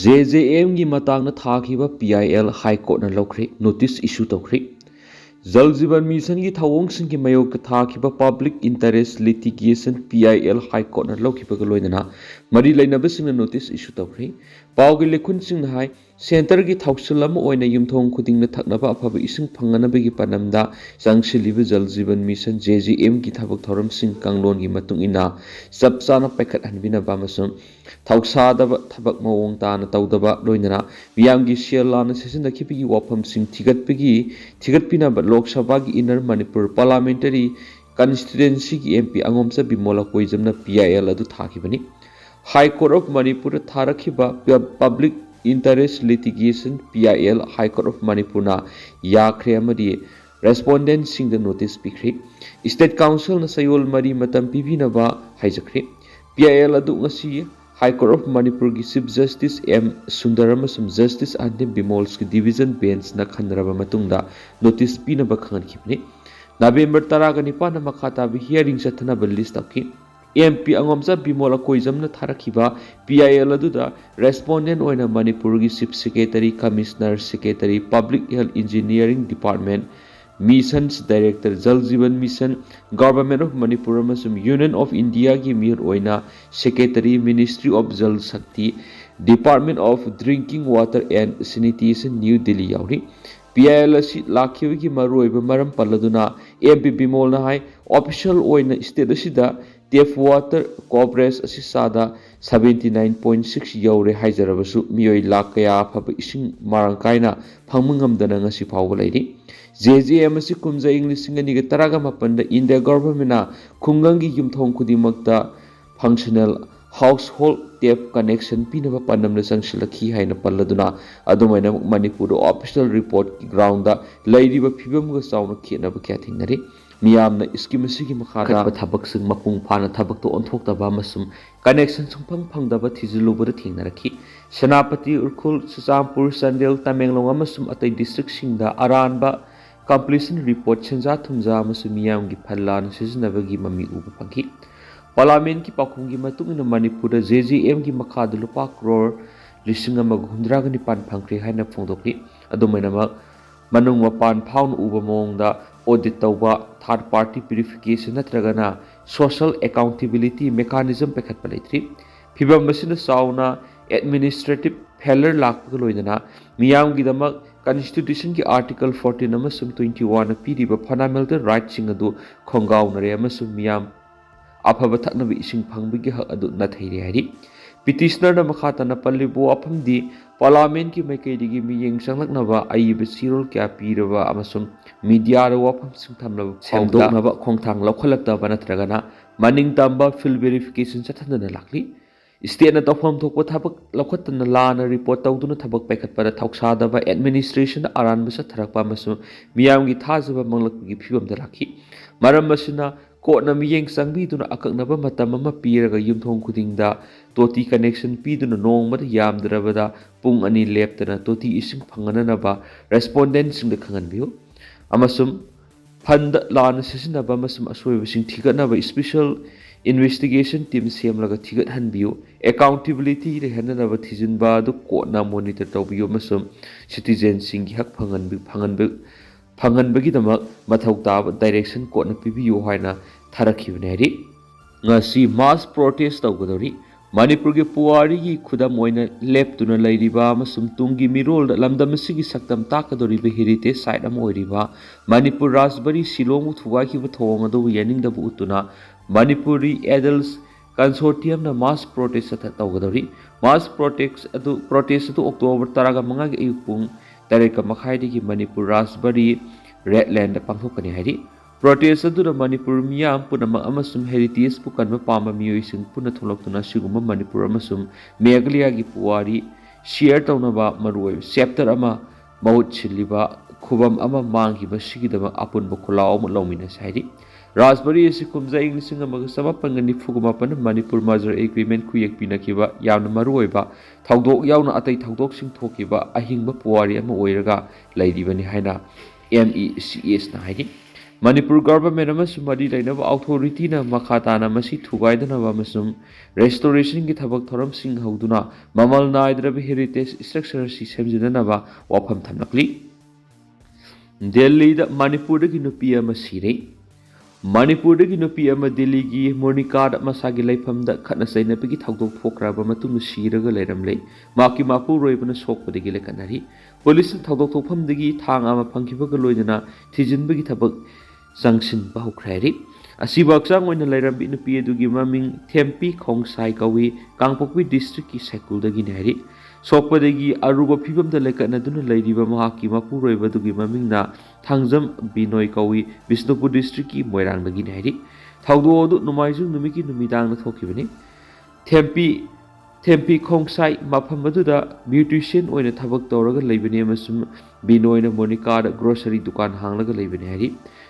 JJM की matang na thakiba PIL High Court na lokri notice issue tokri Jal Jeevan Mission की thawong sing की mayog ka thakiba public interest litigation PIL High Court na lokhiba ka loinana mari lainaba sing na notice issue tokri paw gi lekhun sing na hai center की thawsilam oina yumthong khuding na thaknaba afaba ising phanganaba gi panamda sangshiliba Jal Jeevan Mission JJM की thabak thoram sing kanglon gi matung ina sabsana pekhat hanbina ba masum thawsadaba thabak mawong ta na tawdaba loinana miyam gi shelana session da khipigi wafam sing thigatpina ba Lok Sabha की Inner Manipur Parliamentary Constituency की MP angomsa bimola koizamna PIL adu thakibani High Court of Manipur tharakhiba public interest litigation PIL High Court of Manipur na yakhre amadi respondent sing the notice pikhre State Council na sayol mari matam pibina ba haijakre PIL adu ngasi High Court of Manipur की Chief Justice M Sundaram sum Justice Ande Bimols की Division Bench na khanraba matungda notice pina ba khangan khipni November 10 ga nipa na makhata bi hearing sathana ba list akhi MP angomsa bimola koizam na tharakhiba PIL adu da respondent oina Manipur की Chief Secretary Commissioner Secretary Public Health Engineering Department Missions Director Jal Jeevan Mission Government of Manipur amasum Union of India की mir oina Secretary Ministry of Jal Shakti Department of Drinking Water and Sanitation New Delhi yauri PIL asi lakhibi ki maroiba maram paladuna MP bimol na hai official oina state asida tap water coverage asi sada 79.6 yaure haijarabasu miyoi lakaya phaba ising marangkaina phangmungamdana ngasi phawba lairi JJM asi kumja English ngani ga taraga mapanda India government na khungangi yumthong khudimakta functional household tap connection pinaba panamna sangsilakhi haina palladuna adumaina Manipur official report ki ground da lairiba phibam ga sauna khenaba kya thingnari miyamna scheme asigi makhada thabak sing mapung phana thabak to onthokta masum connection sungphang phangdaba thijilubada thingnarakhi Senapati Urkhul Suchampur Sandel Tamenglong amasum atai district singda aranba completion report chenja thumja amasum miyam gi phallan sizinabagi mami uba phangki Parliament की पाखुंग की मतुंग Manipur JJM की मखाद लुपा crore लिसिंग अमग हुंद्राग निपान फंख्रे हाइना फोंदोकि अदुमैनमक मनुंग मपान फाउन उब मोंगदा audit तौबा third party purification नत्रगना social accountability mechanism पेखत पलेथ्री फिबम मसिन साउना एडमिनिस्ट्रेटिव फेलर लाकग लोइदना मियाम गिदमक Constitution की आर्टिकल 14 अमसुम 21 पीरिबा फंडामेंटल राइट सिंग अदु खोंगाउनरे अमसुम मियाम afaba thaknabi ising phangbigi hak adu na thairi hari petitioner na makhata na pallibo aphamdi parliament ki maikaidigi miyeng sanglaknaba aiba sirol kya piraba amasum media ro wafam sing thamnaba semdoknaba khongthang lokholakta banatragana maning tamba field verification chathandana lakli state na tawfam thokpa thabak lokhatna lana report tawduna thabak paikhatpada thawksadaba administration aran basa tharakpa amasum miyam gi thajaba manglakgi phibam da lakhi maram masina Court na miyeng sangbiduna akaknaba matam ama piraga yumthong khudingda toti connection piduna nongmada yamdrabada pung ani leptana toti ising phangananaba respondent sing da khanganbiu amasum fund lana sisinaba amasum asoiba sing thigatnaba special investigation team semlaga thigat hanbiu accountability re hananaba thijinba du court na monitor tawbiu amasum citizen sing gi hak phanganbagi-damak mathau taba direction court na pibiyu haina tharakibne hari ngasi mass protest tawgadori Manipur ge puwari gi khudam oina leptuna lairiba amasum tungi mirol da lamdam asigi saktam takadori be heritage site am oiriba Manipur Rajbari Shillong thuwa ki thong adu yaning da bu utuna Manipuri adults consortium na mass protest tawgadori mass protest adu October 10 ga manga gi ayupung Tareka Makhaidi ki Manipur Rajbari Redland pangthokani hari protest adu Manipur miyam punama amasum heritage pukanma pama miyoising puna tholoktuna siguma Manipur amasum Meghalaya gi puwari share tawnaba maroi chapter ama maut chiliba khubam ama manghiba sigidaba apunba khulao mu lawmina sairi Rajbari asi kumja English amaga samapangani fuguma Manipur Merger Agreement kuyek pinakiba yamna maruoiba thawdok yauna atai thawdok sing thokiba ahingba puwari ama oiraga lairibani haina MECS na haidi Manipur government amasum mari lainaba authority na makhatana masi thugaidana amasum restoration gi thabak thoram sing hauduna mamal naidrabi heritage structure si semjidana ba wafam thamnakli Delhi da Manipur da ginupi ama sire Manipur da ginupi ama Delhi gi Monica da masagi laifam da khatna saina pegi thawdok thokraba matung siraga leiramle maki mapu roibana sokpa degi lekanari police thawdok thokpham degi thang ama phangkibaga loidana thijinbagi thabak sangsin bahukhrari asiba aksang oina leirambi nupi adugi maming Thempi Khongsai kawi Kangpokpi district ki sekul dagi nari sokpadagi aruba phibam da lekatna duna leiriba mahaki mapu roiba dugi mamingna thangjam Binoy kawi Bisnupur district ki Moirang dagi nari thawdo odu numaijung numiki numidang na thokibani Thempi Khongsai mafam aduda beautician oina thabak tawraga leibani amasum Binoy na Monica da grocery dukan hanglaga leibani hari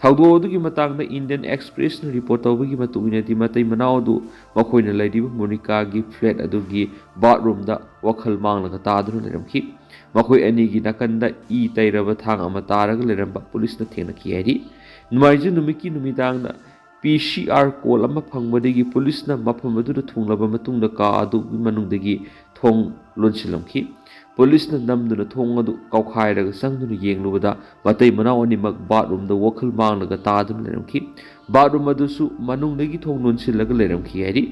thawdo odugi matangna Indian Express na report tawbagi matungina di matai manawdu makoina leiriba Monica gi flat adugi bathroom da wakhal manglaga taduna leiramkhi makoi ani gi nakanda tairaba thang ama taraga leiramba police na thengna ki hari numaiju numiki numidang na PCR call ama phangmadagi police na mafam adu thunglaba matungda ka adu manungdagi thong lonsilamkhi police na namduna thong adu kaukhairaga sangduna yenglubada matai manaw animak bathroom da wakhal manglaga taduna leiramkhi bathroom adu su manungdagi thong lonsilaga leiramkhi hari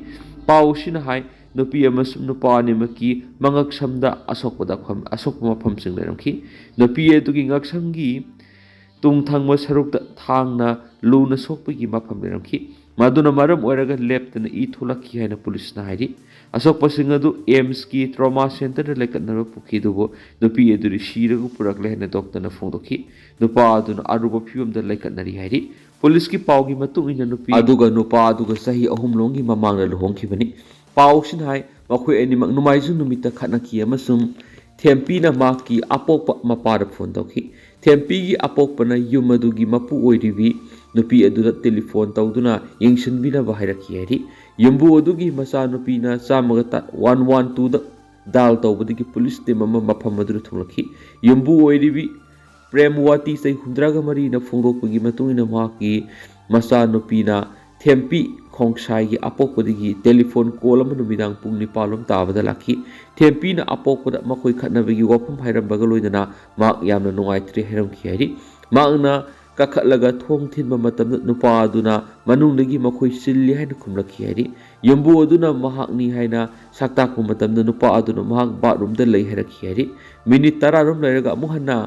pausina hai nupi amasum nupa animaki mangak samda asokpada mafam sing leiramkhi nupi adugi ngaksamgi tungthangma sarukta thangna luna sokpagi mafam leiramkhi maduna maram oiraga leptana thulakhi haina police na hairi asokpa sing adu AIMS ki trauma center da lekatna pukhi dubo nupi aduri shiragu purakle haina doctor na phongdokhi nupa aduna aruba phibam da lekatnari hairi police ki pawgi matung ina nupi aduga nupa aduga sahi ahum longi mamangna lohongkhibani pawsin hai makoi animak numaijung numita khatnaki amasum Thempi na maki apokpa mapara phone tawkhi Thempi gi apokpa na yumadugi mapu oiribi nupi aduda telephone tawduna yengsinbina bahairaki hari yumbu adugi masa nupi na chamaga 112 da dal tawbadigi police team ama mafam adu thulakhi yumbu oiribi Premwati sai hundraga mari na phongdokpagi matungina maki masa nupi na Thempi Khongsai gi apokpadagi telephone call ama numidang pung nipalom tabada lakhi Thempi na apokpada makoi khatnabagi wafam hairambaga loidana mak yamna nungaitri hairamkhi hari makna kakhatlaga thong thinba matamda nupa aduna manungdagi makoi silli haina khumlakhi hari yumbu aduna mahakni haina saktakpa matamda nupa aduna mahak bathroom da lei hairakhi hari minute 10 rom leiraga amuhanna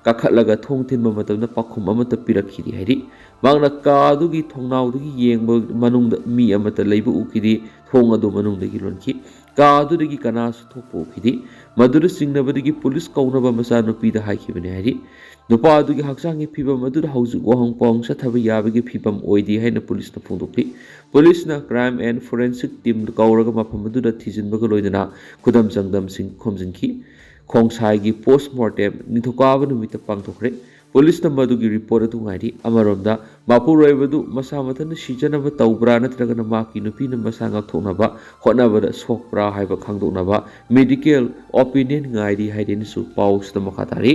kakhatlaga thong thinba matamda pakhum amata pirakhiri hari magna kadugi thongnaudagi yengba manungda mi amata leiba ukidi thong adu manungdagi lonki kadudagi kanasu thokpo ukidi madura singnabadagi police kaunaba masa nupi da haikibani hari nupa adugi haksangi phibam madura hauju wahang pong sathaba yabagi phibam oidi haina police na phongdokli police na crime and forensic team kauraga mafam madura thijinbaga loidana khudam jangdam sing khomjinki Khongsai gi postmortem nithokaba numita pangthokre police na madugi report atu ngari amaromda mapu roibadu masa mathana sijanaba tawbra natragana maki nupi na masa ngakthoknaba hotnabada sokpra haiba khangdoknaba medical opinion ngari haideni su paus na makatari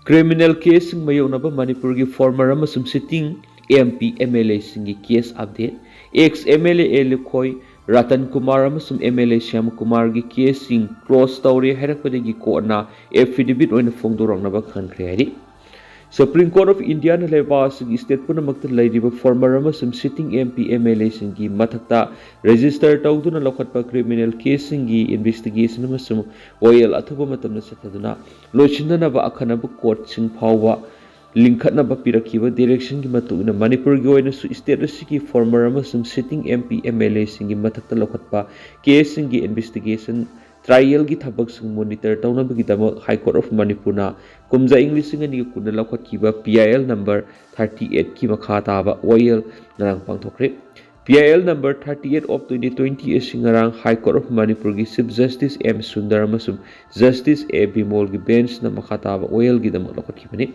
criminal case mayonaba Manipur gi former amasum sitting MP MLA singi case update ex MLA Elikhoi Ratan Kumar amasum MLA Shyam Kumar gi case sing close tawre hairakpadagi court na affidavit oina phongdoroknaba khankhre hari Supreme Court of India na leba sigi state punamakta leiriba former amasum sitting MP MLA singi mathakta register tawduna lokhatpa criminal case singi investigation amasum oil athuba matamna sathaduna loichindanaba akhanaba court sing phawwa linkhatnaba pirakhiba direction gi matuna Manipur gi oina su state asigi former amasum sitting MP MLA singi mathakta lokhatpa case singi investigation trial gi thabak sing monitor tawna bagi dama High Court of Manipur na kumja English singa ni kunna lakhat kiba PIL number 38 ki makha taba oil narang pangthokre PIL number 38 of 2020 singarang High Court of Manipur gi Chief Justice M Sundar amasum Justice A Bimol gi bench na makha taba oil gi dama lakhat kibani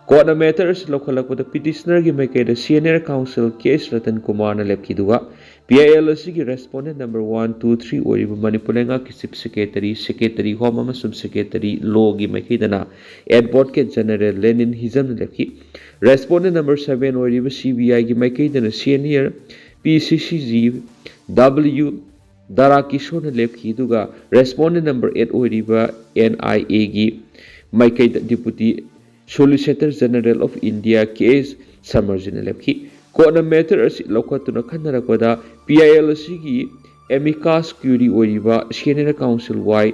Court matters local petitioner gi make the senior counsel case Ratan Kumar na lepkiduga PIL asigi respondent number 1 2 3 oriba Manipurenga kisip secretary home amasum secretary law gi make dana advocate general Lenin Hizam lepki respondent number 7 oriba CBI gi make dana senior PCCG W Darakishon lepkiduga respondent number 8 oriba NIA gi make deputy Solicitor General of India case Samarjin lepki Court matter asi lokatuna khanarakoda PIL asigi amicus curiae oriba senior counsel y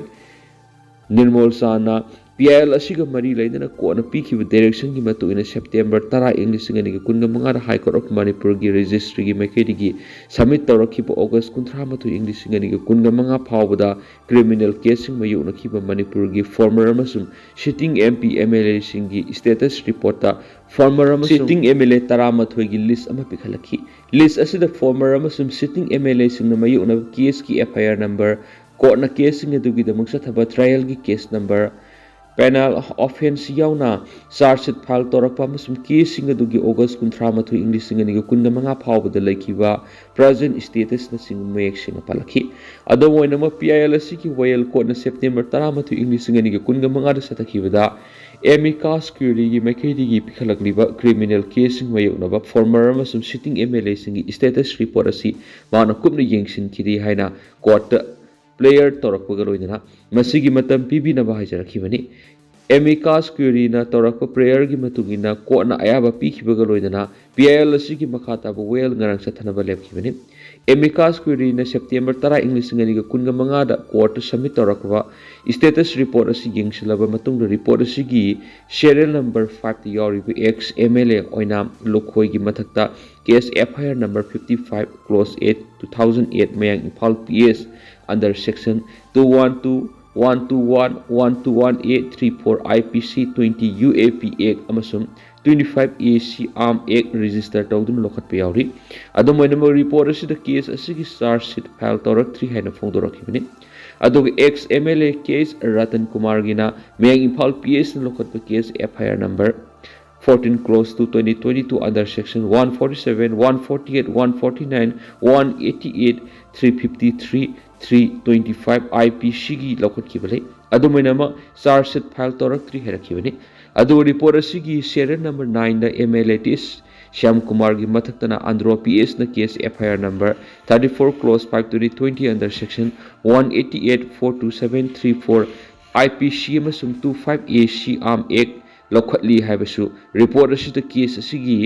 Nirmal Sana PIL asiga mari laidana court na pikhiba direction gi matu in September 10 English ngani gi kunga manga High Court of Manipur gi registry gi maikedi gi submit tawrakhiba August 13 English ngani gi kunga manga phawbada criminal case sing mayu na khiba Manipur gi former amasum sitting MP MLA singi status report ta former amasum sitting MLA 13 gi list ama pikhalakhi list asida former amasum sitting MLA sing na mayu na case ki FIR number court na case sing adu gi damang sa thaba trial gi case number penal offense yaona charge sheet file torakpa amasum case sing adu gi August 13 English sing ani gi kunga manga phawbada laikhiba present status na sing mayek sing palakhi ado moina ma PIL asigi royal court na September 13 English sing ani gi kunga manga da satakhibada amicus curiae gi maikedi gi pikhalakliba criminal case sing mayoknaba former amasum sitting MLA sing gi status report asi mana kupna yengsin kiri haina court player torakpa loidana masigi matam pibi na bahai jarakhibani amicus curiae na torakpa prayer gi matugina court na ayaba pikhiba loidana PIL asigi makhata ba well ngarang sathanaba lepkhibani amicus curiae na September 10 English ngani ga kunga manga da court submit torakwa status report asi yengsilaba matungda report asigi serial number 5 ta yawriba ex MLA oina lokhoi gi mathakta case FIR number 55 close 8 2008 mayang Imphal PS under section 212 121 121A 34 IPC 20 UAP Act amasum 25 AC Arm Act register tawdun lokhatpa yawri adom oinama report asida case asigi charge sheet file tawrak 3 haina phongdorakhibani adog ex MLA case Ratan Kumar gina mayang Imphal PS na lokhatpa case FIR number 14 close to 2022 under section 147 148 149 188 353 325 IPC gi lokhatkibale adumainama charge sheet file torak 3 herakibani adu report asigi serial number 9 da MLA tis Shyam Kumar gi mathaktana Andhra PS na case FIR number 34 close 5 to 20 under section 188 427 34 IPC amasum 25 AC Arm Act lokhatli haibasu report asida case asigi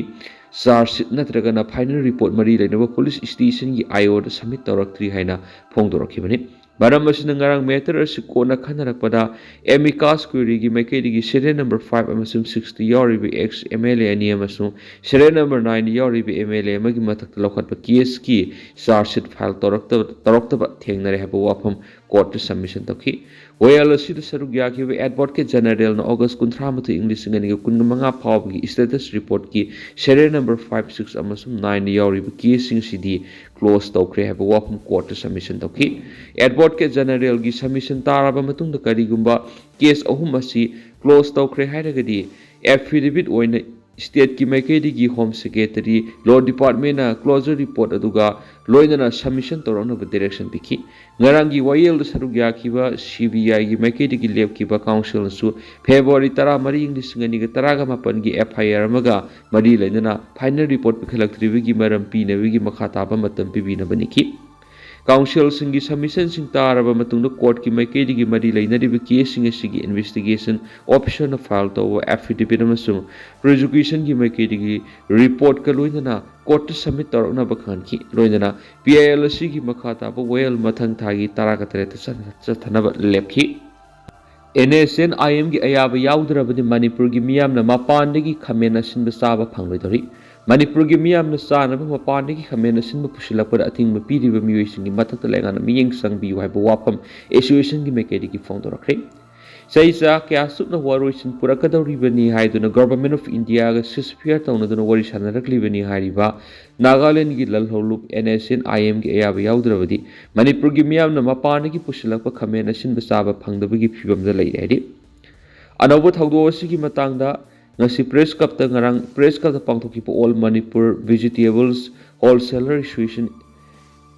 charge sheet natragana final report mari lainaba police station gi IO da submit tawrak 3 haina phongdorakhibani baram asina ngarang matter asi kona khanarakpada amicus curiae gi maikedi gi serial number 5 amasum 60 yawriba ex MLA ani amasum serial number 9 yawriba MLA magi mathakta lokhatpa case ki charge sheet file tawraktaba thengnare haba wafam court submission tawki Royal asida saruk yakiba advocate general na August 13 English ngani ga kun manga phawb gi status report ki serial number 56 amasum 9 yawriba case sing sidi close tawkre haba wafam court submission tawki advocate general gi submission taraba matungda karigumba case ahum asi close tawkre hairagadi affidavit oina state ki maikedi gi home secretary law department na closure report aduga loinana submission torona ba direction pikhi ngarangi wayel saruk yakiba CBI gi maikedi gi lab ki ba council su February 13 English ngani ga 18 gi FIR maga mari lainana final report pikhalaktribi gi maram pina wi gi makhata ba matam pibina baniki council singi submission sing taraba matungda court ki maikedi gi mari lainaribi case sing asigi investigation officer na file to affidavit amasung prosecution gi maikedi gi report ka loinana court submit torna ba khan ki loinana PIL asigi makhata ba well mathang thagi taraka tere ta thanaba lepki NSN IM gi ayaba yaudrabadi Manipur gi miyamna mapandagi khamena sinba saba phangloidori Manipur gi miyamna sanaba mapandagi khamena sinba pusilakpada athingba piriba miyoisingi mathakta lengana miyeng sangbi haiba wapam association gi mekedi gi phongdorakre Saisa kya sukna waroisin purakadoribani haiduna Government of India ga ceasefire tawnaduna wari sanaraklibani hariba Nagaland gi lalholup NSN IM gi ayaba yaudrabadi Manipur gi miyamna mapandagi pusilakpa khamena sinba saba phangdabagi phibamda leiredi Anauba thawdo asigi matangda ngasi press cup ta ngarang press cup ta pangthoki po all Manipur vegetables wholesaler association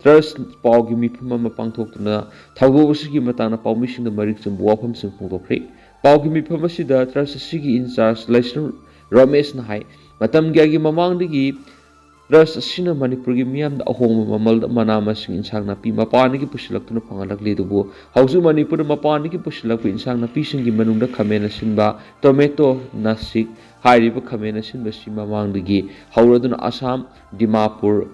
trust pawgi mifum ama pangthokna thawobsigi matana pawmising marik chum wafam sing pungtokre pawgi mifum asida trust asigi in charge lesson Ramesh na hai matam gyagi mamang digi trust asina Manipur gi miyam da ahong mamal da manama sing insang napi mapani gi pusilak tuna pangalak le dubu hausu Manipur mapani gi pusilak ku insang napi sing gi manung da khamena sinba tomato nasik hairiba khamena sinba si mamang digi hauraduna Assam Dimapur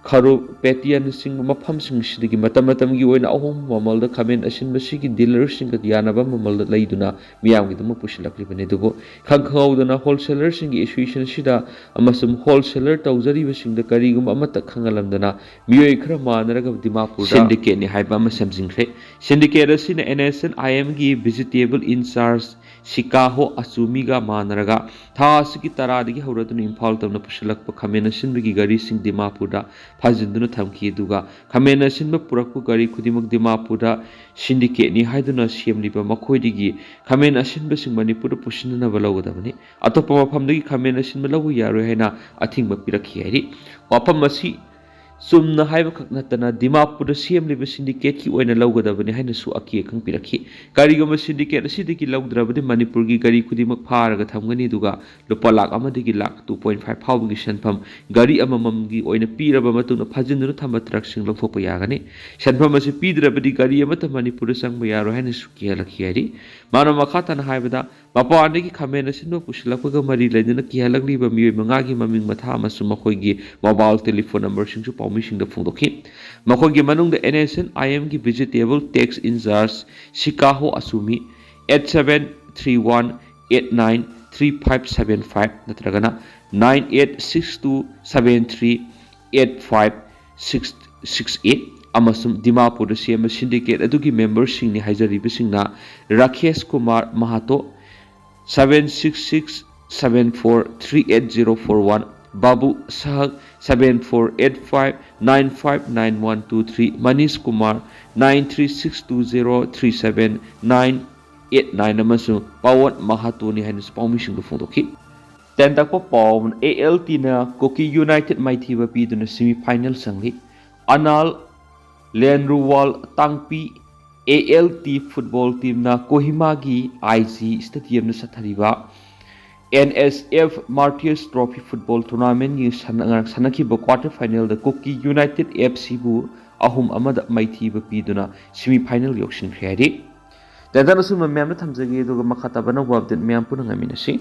Kharu Petian sing mafam sing sidigi matam gi oina ahom mamal da khamen asin basigi dealer sing ka yanaba mamal da leiduna miyam gi dum pusilak libane dugo khangkhawduna wholesaler sing gi association sida amasum wholesaler tawjari basing da karigum amata khangalamdana miyoi khra manaraga Dimapur da syndicate ni haiba ma samjingkhre syndicate asina NSN IM gi vegetable in charge Shikaho Asumiga Manaraga Thasiki Taradigi Hauratun Impal Tamna Pushilak Kamena Sinbigi Gari Sing Dimapura Fazinduna Tamki Duga Kamena Sinba Puraku Gari Kudimak Dimapura Syndicate ni Haiduna Siam Liba Makoidigi Kamena Sinba Sing Manipura Pushina Valagadavani Atopama Pamdagi Kamena Sinbalawu Yaru Hena Ating Mapirakiri Wapamasi Sumna haiba kaknatana Dimapur CM liba syndicate ki oina laugadabani haina su aki akang pirakhi karigama syndicate asidagi laudrabadi Manipur gi gari kudimak pharaga thamgani duga lupa lakh amadagi lakh 2.5 phawgi shanpham gari amamam gi oina piraba matuna phajinduna thamba truck sing lawthokpa yagani shanpham asi pidrabadi gari amata Manipur sangba yaro haina su kihalakhi ari mano makhatana haibada mapandagi khamena sinno pusilakpaga mari laidana kihalakliba miyoi mangagi maming matha amasu makhoi mobile telephone number sing Mishing the Fundoki. Makogi Manung the NSN IM gi vegetable tax in charge Shikaho Asumi 8731893575 Natragana 9862738568 Amasum Dimapur the CM syndicate adugi members sing ni Haizari Bisingna Rakesh Kumar Mahato 76674384041 Babu Sahag 7485959123 Manish Kumar 9362037989 amasung Pawan Mahato ni hainus pawmising lufungdoki Tentakpa Pawan ALT na Kuki United maithiba piduna semi-final sangli Anal Lenruwal Tangpi ALT football team na Kohima gi IG stadium na sathariba NSF Martyrs Trophy Football Tournament ni sanaki quarter final the Kuki United FC bu ahum amada maithiba piduna semi final yokshin khari tadana suma myam na thamjagi duga makhatabana wabdet myam punanga minasi